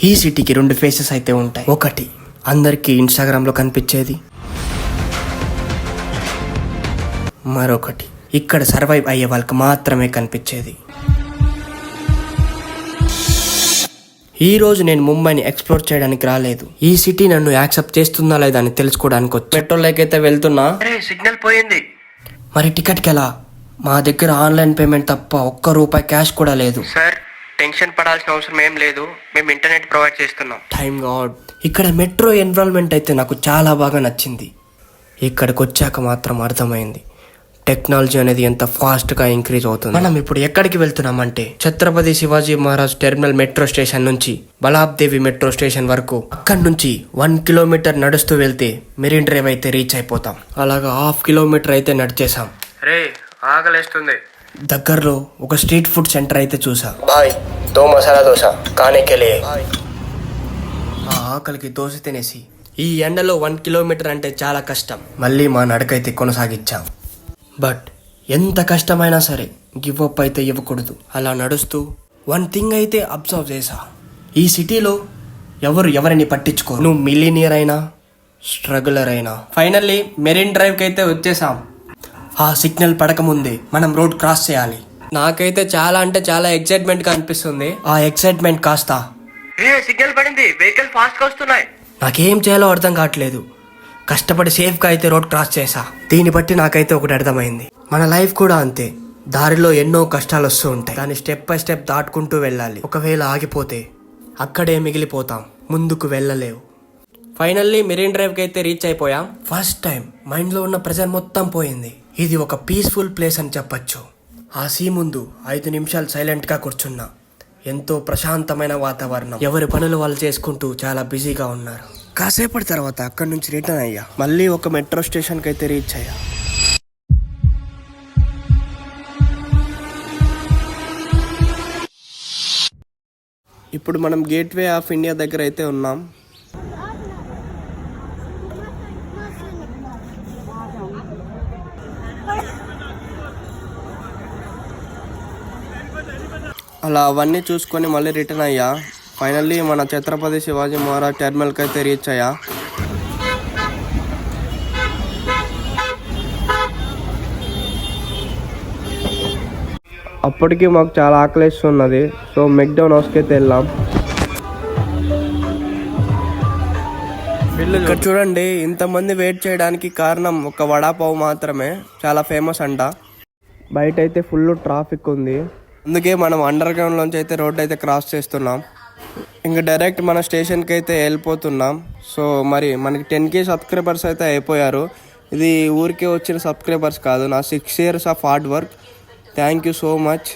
ఈ సిటీకి రెండు ఫేసెస్ అయితే ఉంటాయి. ఒకటి అందరికీ ఇన్స్టాగ్రామ్లో కనిపించేది, మరొకటి ఇక్కడ సర్వైవ్ అయ్యే వాళ్ళకి మాత్రమే కనిపించేది. ఈ రోజు నేను ముంబైని ఎక్స్ప్లోర్ చేయడానికి రాలేదు. ఈ సిటీ నన్ను యాక్సెప్ట్ చేస్తుందా లేదా అని తెలుసుకోవడానికి వచ్చి పెట్రోల్ అయితే వెళ్తున్నా. సిగ్నల్ పోయింది. మరి టికెట్కి ఎలా? మా దగ్గర ఆన్లైన్ పేమెంట్ తప్ప ₹1 క్యాష్ కూడా లేదు. సార్, టెన్షన్ పడాల్సిన అవసరం ఏం లేదు, మేము ఇంటర్నెట్ ప్రొవైడ్ చేస్తున్నాం. Time God. ఇక్కడ మెట్రో ఎన్విరాన్మెంట్ అయితే నాకు చాలా బాగా నచ్చింది. ఇక్కడికి వచ్చాక మాత్రం అర్థమైంది టెక్నాలజీ అనేది ఎంత ఫాస్ట్ గా ఇంక్రీజ్ అవుతుంది. మనం ఇప్పుడు ఎక్కడికి వెళ్తున్నామంటే Chhatrapati Shivaji Maharaj terminal metro station నుంచి బలాబ్దేవి మెట్రో స్టేషన్ వరకు. అక్కడి నుంచి 1 కిలోమీటర్ నడుస్తూ వెళ్తే మెరీన్ డ్రైవ్ అయితే రీచ్ అయిపోతాం. అలాగా 1/2 కిలోమీటర్ అయితే నడిచేసాం. రే, ఆకలేస్తుంది. దగ్గరలో ఒక స్ట్రీట్ ఫుడ్ సెంటర్ అయితే చూసా. బాయ్, 2 మసాలా దోశ ఖానే కే లియే. ఆ ఆకలికి దోశ తినేసి ఈ ఎండలో 1 కిలోమీటర్ అంటే చాలా కష్టం. మళ్ళీ మా నడకైతే కొనసాగించాం. బట్ ఎంత కష్టమైనా సరే గివ్ అప్ అయితే ఇవ్వకూడదు. అలా నడుస్తూ వన్ థింగ్ అయితే అబ్జర్వ్ చేసా. ఈ సిటీలో ఎవరిని పట్టించుకో. నువ్వు మిలీనియర్ అయినా స్ట్రగులర్ అయినా. ఫైనల్లీ మెరీన్ డ్రైవ్కి అయితే వచ్చేసాం. ఆ సిగ్నల్ పడకముందే మనం రోడ్ క్రాస్ చేయాలి. నాకైతే చాలా అంటే చాలా ఎక్సైట్మెంట్గా అనిపిస్తుంది. ఆ ఎక్సైట్మెంట్ కాస్త సిగ్నల్ పడింది, వెహికల్ ఫాస్ట్ గా వస్తున్నాయి. నాకేం చేయాలో అర్థం కావట్లేదు. కష్టపడి సేఫ్గా అయితే రోడ్ క్రాస్ చేసా. దీన్ని బట్టి నాకైతే ఒకటి అర్థమైంది, మన లైఫ్ కూడా అంతే. దారిలో ఎన్నో కష్టాలు వస్తూ ఉంటాయి, దాన్ని స్టెప్ బై స్టెప్ దాటుకుంటూ వెళ్ళాలి. ఒకవేళ ఆగిపోతే అక్కడే మిగిలిపోతాం, ముందుకు వెళ్ళలేవు. ఫైనల్లీ మెరీన్ డ్రైవ్కి అయితే రీచ్ అయిపోయాం. ఫస్ట్ టైం మైండ్లో ఉన్న ప్రెజర్ మొత్తం పోయింది. ఇది ఒక పీస్ఫుల్ ప్లేస్ అని చెప్పచ్చు. ఆ సీ ముందు 5 నిమిషాలు సైలెంట్గా కూర్చున్నా. ఎంతో ప్రశాంతమైన వాతావరణం. ఎవరి పనులు వాళ్ళు చేసుకుంటూ చాలా బిజీగా ఉన్నారు. కాసేపటి తర్వాత అక్కడి నుంచి రిటర్న్ అయ్యా. మళ్ళీ ఒక మెట్రో స్టేషన్కి అయితే రీచ్ అయ్యా. ఇప్పుడు మనం గేట్వే ఆఫ్ ఇండియా దగ్గర అయితే ఉన్నాం. అలా అవన్నీ చూసుకొని మళ్ళీ రిటర్న్ అయ్యా. ఫైనల్లీ మన ఛత్రపతి శివాజీ మహారాజ్ టెర్మినల్కి అయితే రీచ్ అయ్యా. అప్పటికి మాకు చాలా ఆకలిస్తున్నది. సో మెక్డొనాల్డ్స్కి అయితే వెళ్ళాం. ఇక్కడ చూడండి, ఇంతమంది వెయిట్ చేయడానికి కారణం ఒక వడాపావ్ మాత్రమే. చాలా ఫేమస్ అంట. బయట అయితే ఫుల్ ట్రాఫిక్ ఉంది, అందుకే మనం అండర్ గ్రౌండ్లోంచి అయితే రోడ్ అయితే క్రాస్ చేస్తున్నాం. ఇంకా డైరెక్ట్ మన స్టేషన్కి అయితే వెళ్ళిపోతున్నాం. సో మరి మనకి 10K సబ్స్క్రైబర్స్ అయితే అయిపోయారు. ఇది ఊరికే వచ్చిన సబ్స్క్రైబర్స్ కాదు, నా 6 years of hard work. Thank you so much.